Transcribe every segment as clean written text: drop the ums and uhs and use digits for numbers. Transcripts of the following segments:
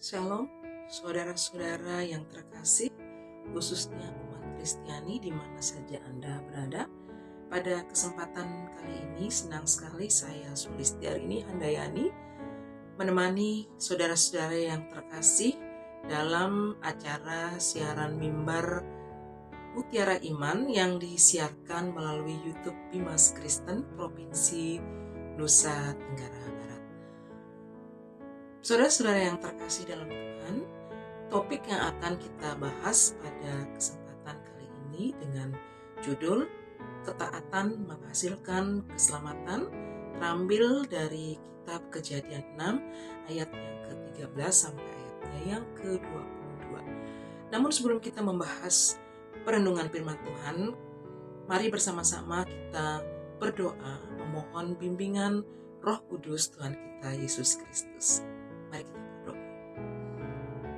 Shalom, saudara-saudara yang terkasih, khususnya umat Kristiani di mana saja Anda berada. Pada kesempatan kali ini, senang sekali saya Sulistiarini Handayani menemani saudara-saudara yang terkasih dalam acara siaran mimbar Mutiara Iman yang disiarkan melalui YouTube Bimas Kristen Provinsi Nusa Tenggara Barat. Saudara-saudara yang terkasih dalam Tuhan, topik yang akan kita bahas pada kesempatan kali ini dengan judul Ketaatan Menghasilkan Keselamatan, terambil dari kitab Kejadian 6 ayat yang ke-13 sampai ayatnya yang ke-22. Namun sebelum kita membahas perenungan firman Tuhan, mari bersama-sama kita berdoa memohon bimbingan Roh Kudus Tuhan kita Yesus Kristus. Mari kita berdoa.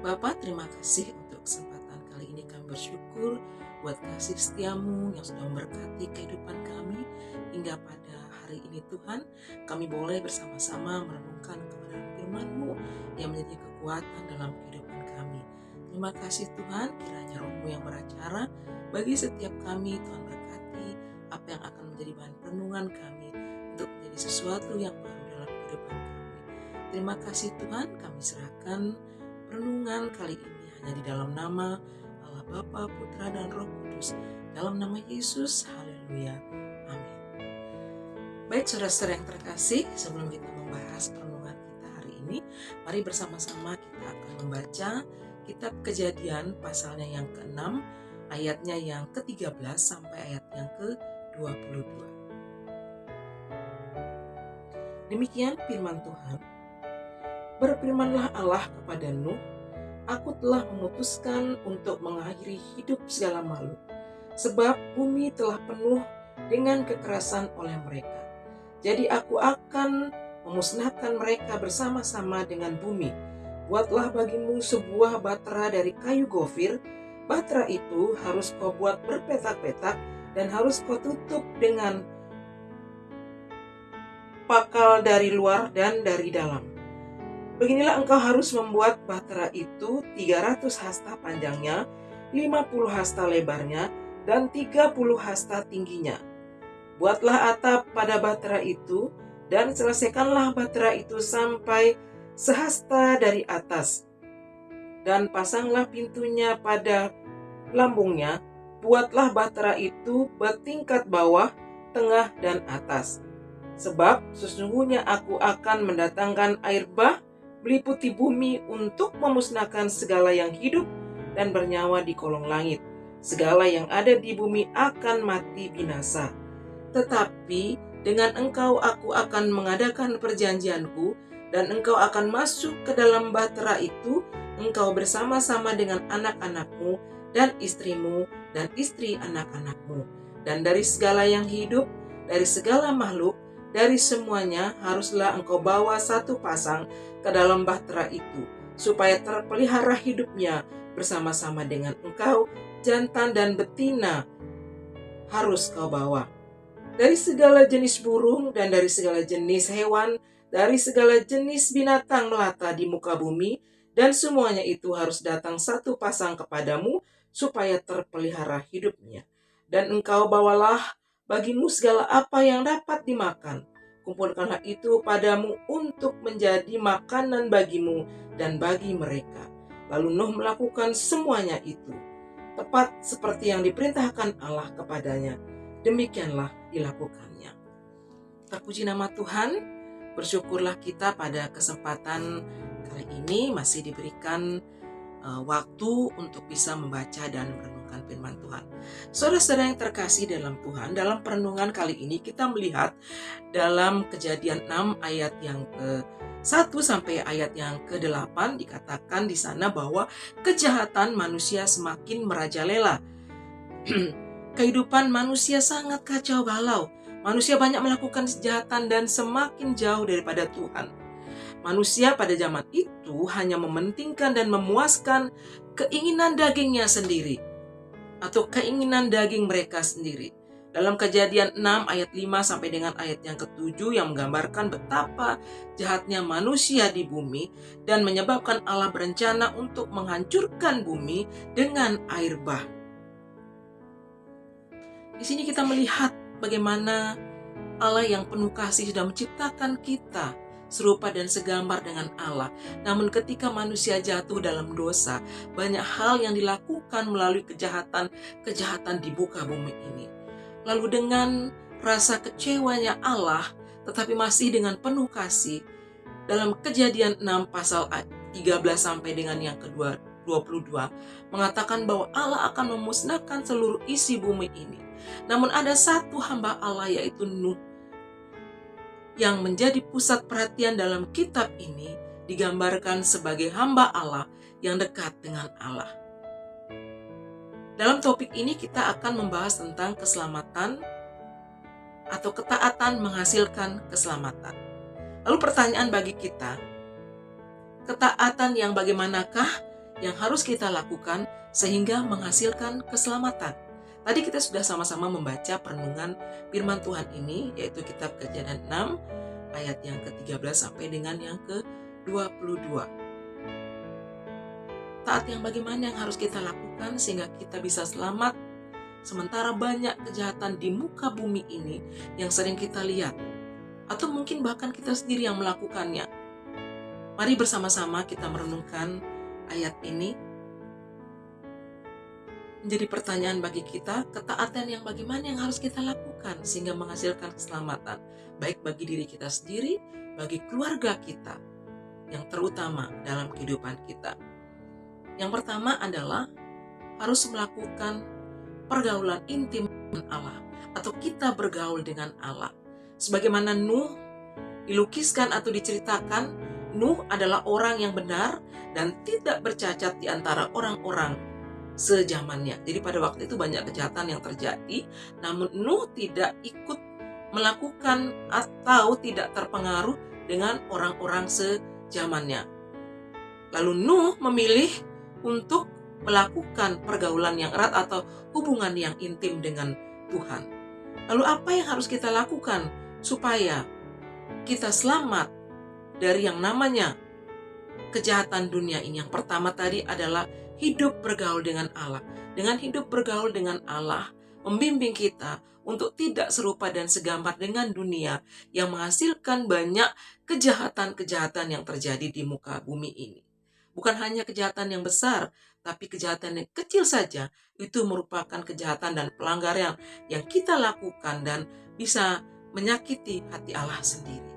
Bapa, terima kasih untuk kesempatan kali ini. Kami bersyukur buat kasih setiamu yang sudah memberkati kehidupan kami hingga pada hari ini Tuhan. Kami boleh bersama-sama merenungkan kebenaran firman-Mu yang menjadi kekuatan dalam kehidupan kami. Terima kasih Tuhan, kiranya Roh-Mu yang beracara bagi setiap kami. Tuhan berkati apa yang akan menjadi bahan renungan kami untuk menjadi sesuatu yang baru dalam kehidupan kami. Terima kasih Tuhan, kami serahkan renungan kali ini hanya di dalam nama Allah Bapa, Putra, dan Roh Kudus. Dalam nama Yesus, haleluya, amin. Baik saudara-saudara yang terkasih, sebelum kita membahas renungan kita hari ini, mari bersama-sama kita akan membaca kitab Kejadian pasalnya yang ke-6, ayatnya yang ke-13 sampai ayat yang ke-22. Demikian firman Tuhan. Berfirmanlah Allah kepada Nuh, Aku telah memutuskan untuk mengakhiri hidup segala makhluk, sebab bumi telah penuh dengan kekerasan oleh mereka. Jadi aku akan memusnahkan mereka bersama-sama dengan bumi. Buatlah bagimu sebuah batra dari kayu gofir. Batra itu harus kau buat berpetak-petak dan harus kau tutup dengan pakal dari luar dan dari dalam. Beginilah engkau harus membuat batra itu 300 hasta panjangnya, 50 hasta lebarnya, dan 30 hasta tingginya. Buatlah atap pada batra itu, dan selesaikanlah batra itu sampai sehasta dari atas. Dan pasanglah pintunya pada lambungnya. Buatlah batra itu bertingkat bawah, tengah, dan atas. Sebab sesungguhnya aku akan mendatangkan air bah meliputi bumi untuk memusnahkan segala yang hidup dan bernyawa di kolong langit. Segala yang ada di bumi akan mati binasa. Tetapi dengan engkau aku akan mengadakan perjanjianku, dan engkau akan masuk ke dalam batra itu, engkau bersama-sama dengan anak-anakmu dan istrimu dan istri anak-anakmu. Dan dari segala yang hidup, dari segala makhluk, dari semuanya haruslah engkau bawa satu pasang ke dalam bahtera itu, supaya terpelihara hidupnya bersama-sama dengan engkau. Jantan dan betina harus kau bawa. Dari segala jenis burung dan dari segala jenis hewan, dari segala jenis binatang melata di muka bumi, dan semuanya itu harus datang satu pasang kepadamu, supaya terpelihara hidupnya. Dan engkau bawalah bagimu segala apa yang dapat dimakan. Kumpulkanlah itu padamu untuk menjadi makanan bagimu dan bagi mereka. Lalu Nuh melakukan semuanya itu, tepat seperti yang diperintahkan Allah kepadanya. Demikianlah dilakukannya. Terpuji nama Tuhan. Bersyukurlah kita pada kesempatan kali ini masih diberikan waktu untuk bisa membaca dan merenungkan firman Tuhan. Saudara-saudara yang terkasih dalam Tuhan, dalam perenungan kali ini kita melihat dalam Kejadian 6 ayat yang ke-1 sampai ayat yang ke-8 dikatakan di sana bahwa kejahatan manusia semakin merajalela. Kehidupan manusia sangat kacau balau. Manusia banyak melakukan kejahatan dan semakin jauh daripada Tuhan. Manusia pada zaman itu hanya mementingkan dan memuaskan keinginan dagingnya sendiri, atau keinginan daging mereka sendiri. Dalam Kejadian 6 ayat 5 sampai dengan ayat yang ke-7 yang menggambarkan betapa jahatnya manusia di bumi dan menyebabkan Allah berencana untuk menghancurkan bumi dengan air bah. Di sini kita melihat bagaimana Allah yang penuh kasih sudah menciptakan kita serupa dan segambar dengan Allah. Namun ketika manusia jatuh dalam dosa, banyak hal yang dilakukan melalui kejahatan di muka bumi ini. Lalu dengan rasa kecewanya Allah, tetapi masih dengan penuh kasih, dalam Kejadian 6 pasal 13 sampai dengan yang ke-22 mengatakan bahwa Allah akan memusnahkan seluruh isi bumi ini. Namun ada satu hamba Allah, yaitu Nuh, yang menjadi pusat perhatian dalam kitab ini, digambarkan sebagai hamba Allah yang dekat dengan Allah. Dalam topik ini kita akan membahas tentang keselamatan atau ketaatan menghasilkan keselamatan. Lalu pertanyaan bagi kita, ketaatan yang bagaimanakah yang harus kita lakukan sehingga menghasilkan keselamatan? Tadi kita sudah sama-sama membaca perenungan firman Tuhan ini, yaitu kitab Kejadian 6 ayat yang ke-13 sampai dengan yang ke-22. Taat yang bagaimana yang harus kita lakukan sehingga kita bisa selamat, sementara banyak kejahatan di muka bumi ini yang sering kita lihat, atau mungkin bahkan kita sendiri yang melakukannya. Mari bersama-sama kita merenungkan ayat ini. Menjadi pertanyaan bagi kita, ketaatan yang bagaimana yang harus kita lakukan sehingga menghasilkan keselamatan, baik bagi diri kita sendiri, bagi keluarga kita, yang terutama dalam kehidupan kita. Yang pertama adalah harus melakukan pergaulan intim dengan Allah, atau kita bergaul dengan Allah. Sebagaimana Nuh dilukiskan atau diceritakan, Nuh adalah orang yang benar dan tidak bercacat di antara orang-orang sejamannya. Jadi pada waktu itu banyak kejahatan yang terjadi, namun Nuh tidak ikut melakukan atau tidak terpengaruh dengan orang-orang sejamannya. Lalu Nuh memilih untuk melakukan pergaulan yang erat atau hubungan yang intim dengan Tuhan. Lalu apa yang harus kita lakukan supaya kita selamat dari yang namanya kejahatan dunia ini? Yang pertama tadi adalah hidup bergaul dengan Allah. Dengan hidup bergaul dengan Allah, membimbing kita untuk tidak serupa dan segambar dengan dunia yang menghasilkan banyak kejahatan-kejahatan yang terjadi di muka bumi ini. Bukan hanya kejahatan yang besar, tapi kejahatan yang kecil saja itu merupakan kejahatan dan pelanggaran yang kita lakukan dan bisa menyakiti hati Allah sendiri.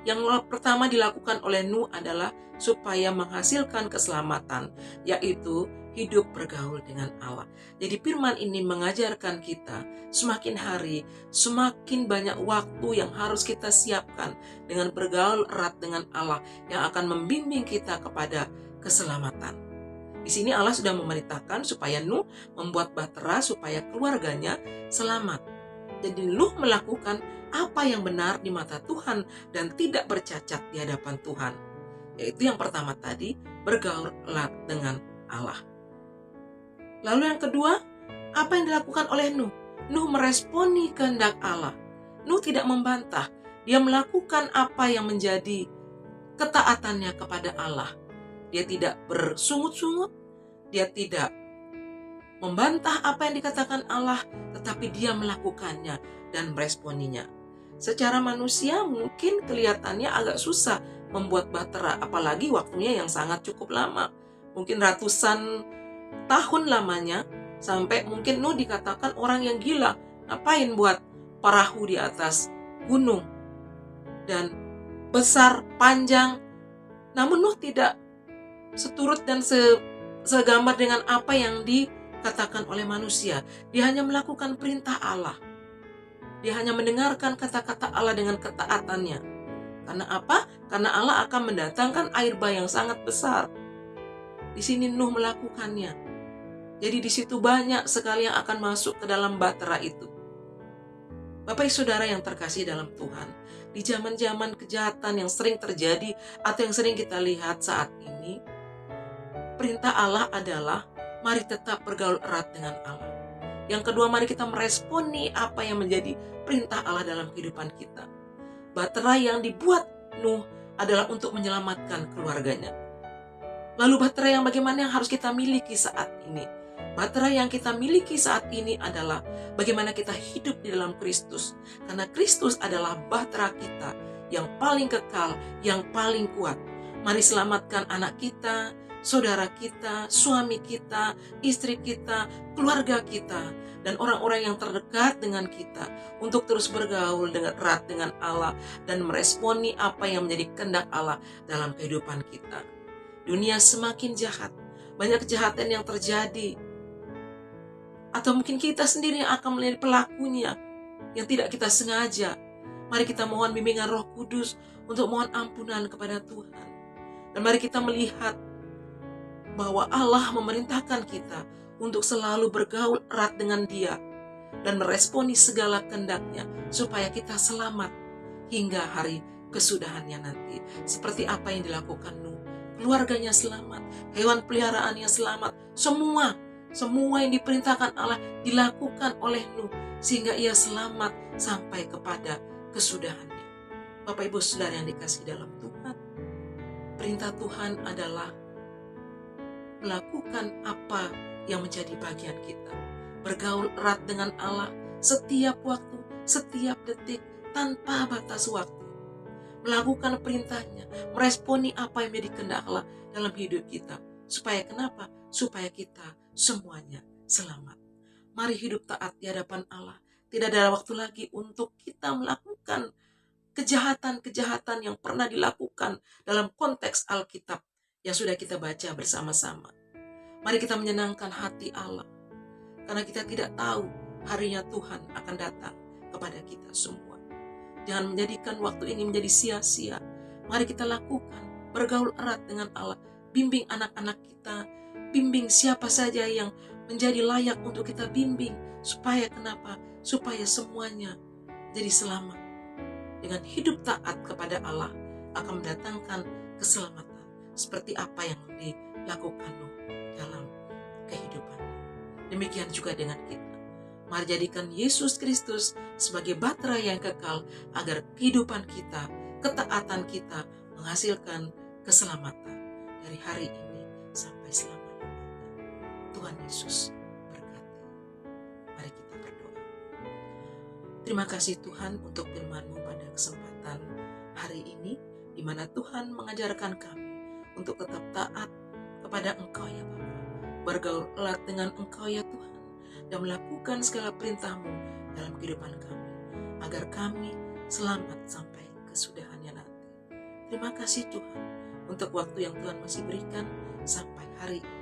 Yang pertama dilakukan oleh Nuh adalah supaya menghasilkan keselamatan, yaitu hidup bergaul dengan Allah. Jadi firman ini mengajarkan kita semakin hari, semakin banyak waktu yang harus kita siapkan dengan bergaul erat dengan Allah yang akan membimbing kita kepada keselamatan. Di sini Allah sudah memerintahkan supaya Nuh membuat bahtera supaya keluarganya selamat. Jadi Nuh melakukan apa yang benar di mata Tuhan dan tidak bercacat di hadapan Tuhan. Yaitu yang pertama tadi, bergaul erat dengan Allah. Lalu yang kedua, apa yang dilakukan oleh Nuh? Nuh meresponi kehendak Allah. Nuh tidak membantah. Dia melakukan apa yang menjadi ketaatannya kepada Allah. Dia tidak bersungut-sungut. Dia tidak membantah apa yang dikatakan Allah, tetapi dia melakukannya dan meresponinya. Secara manusia mungkin kelihatannya agak susah membuat bahtera, apalagi waktunya yang sangat cukup lama. Mungkin ratusan tahun lamanya, sampai mungkin Nuh dikatakan orang yang gila. Ngapain buat perahu di atas gunung dan besar, panjang. Namun Nuh tidak seturut dan segambar dengan apa yang dikatakan oleh manusia. Dia hanya melakukan perintah Allah. Dia hanya mendengarkan kata-kata Allah dengan ketaatannya. Karena apa? Karena Allah akan mendatangkan air bah yang sangat besar. Di sini Nuh melakukannya. Jadi di situ banyak sekali yang akan masuk ke dalam bahtera itu. Bapak Ibu Saudara yang terkasih dalam Tuhan, di zaman-zaman kejahatan yang sering terjadi atau yang sering kita lihat saat ini, perintah Allah adalah mari tetap bergaul erat dengan Allah. Yang kedua, mari kita meresponi apa yang menjadi perintah Allah dalam kehidupan kita. Baterai yang dibuat Nuh adalah untuk menyelamatkan keluarganya. Lalu baterai yang bagaimana yang harus kita miliki saat ini? Baterai yang kita miliki saat ini adalah bagaimana kita hidup di dalam Kristus. Karena Kristus adalah bahtera kita yang paling kekal, yang paling kuat. Mari selamatkan anak kita, saudara kita, suami kita, istri kita, keluarga kita, dan orang-orang yang terdekat dengan kita untuk terus bergaul dengan erat dengan Allah dan meresponi apa yang menjadi kehendak Allah dalam kehidupan kita. Dunia semakin jahat, banyak kejahatan yang terjadi, atau mungkin kita sendiri yang akan menjadi pelakunya yang tidak kita sengaja. Mari kita mohon bimbingan Roh Kudus untuk mohon ampunan kepada Tuhan. Dan mari kita melihat bahwa Allah memerintahkan kita untuk selalu bergaul erat dengan Dia dan meresponi segala kehendak-Nya supaya kita selamat hingga hari kesudahannya nanti. Seperti apa yang dilakukan Nuh. Keluarganya selamat, hewan peliharaannya selamat, semua yang diperintahkan Allah dilakukan oleh Nuh sehingga ia selamat sampai kepada kesudahannya. Bapak Ibu Saudara yang dikasihi dalam Tuhan, perintah Tuhan adalah melakukan apa yang menjadi bagian kita. Bergaul erat dengan Allah setiap waktu, setiap detik, tanpa batas waktu. Melakukan perintahnya, meresponi apa yang menjadi kehendak Allah dalam hidup kita. Supaya kenapa? Supaya kita semuanya selamat. Mari hidup taat di hadapan Allah. Tidak ada waktu lagi untuk kita melakukan kejahatan-kejahatan yang pernah dilakukan dalam konteks Alkitab yang sudah kita baca bersama-sama. Mari kita menyenangkan hati Allah, karena kita tidak tahu harinya Tuhan akan datang kepada kita semua. Jangan menjadikan waktu ini menjadi sia-sia. Mari kita lakukan, bergaul erat dengan Allah. Bimbing anak-anak kita, bimbing siapa saja yang menjadi layak untuk kita bimbing. Supaya kenapa? Supaya semuanya jadi selamat. Dengan hidup taat kepada Allah akan mendatangkan keselamatan. Seperti apa yang dilakukan Nuh dalam kehidupannya. Demikian juga dengan kita. Mari jadikan Yesus Kristus sebagai baterai yang kekal agar kehidupan kita, ketaatan kita menghasilkan keselamatan dari hari ini sampai selama-lamanya. Tuhan Yesus berkati. Mari kita berdoa. Terima kasih Tuhan untuk firman-Mu pada kesempatan hari ini, di mana Tuhan mengajarkan kami untuk tetap taat kepada Engkau ya Bapa. Bergaul erat dengan Engkau ya Tuhan, dan melakukan segala perintah-Mu dalam kehidupan kami, agar kami selamat sampai kesudahannya nanti. Terima kasih Tuhan untuk waktu yang Tuhan masih berikan sampai hari ini.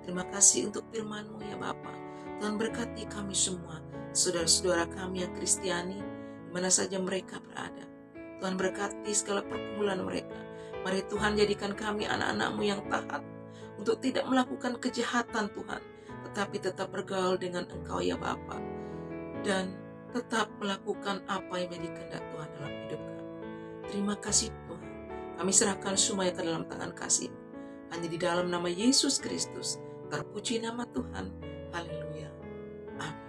Terima kasih untuk firman-Mu ya Bapa. Tuhan berkati kami semua, saudara-saudara kami yang Kristiani, di mana saja mereka berada. Tuhan berkati segala pergumulan mereka. Mari Tuhan jadikan kami anak-anak-Mu yang taat, untuk tidak melakukan kejahatan Tuhan, tetapi tetap bergaul dengan Engkau ya Bapa, dan tetap melakukan apa yang menjadi kehendak Tuhan dalam hidup kami. Terima kasih Tuhan. Kami serahkan semuanya ke dalam tangan kasih-Mu. Hanya di dalam nama Yesus Kristus, terpuji nama Tuhan. Haleluya. Amin.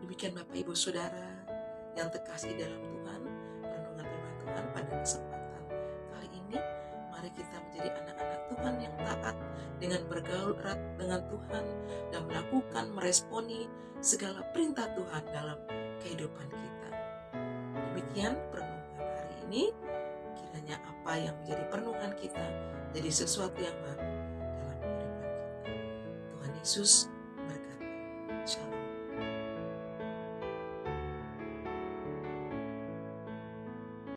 Demikian Bapak Ibu Saudara yang terkasih dalam Tuhan, renungan firman Tuhan pada kesempatan kali ini. Mari kita menjadi anak-anak Tuhan yang taat dengan bergaul erat dengan Tuhan dan melakukan meresponi segala perintah Tuhan dalam kehidupan kita. Demikian perenungan hari ini. Kiranya apa yang menjadi perenungan kita jadi sesuatu yang baru dalam kehidupan kita. Tuhan Yesus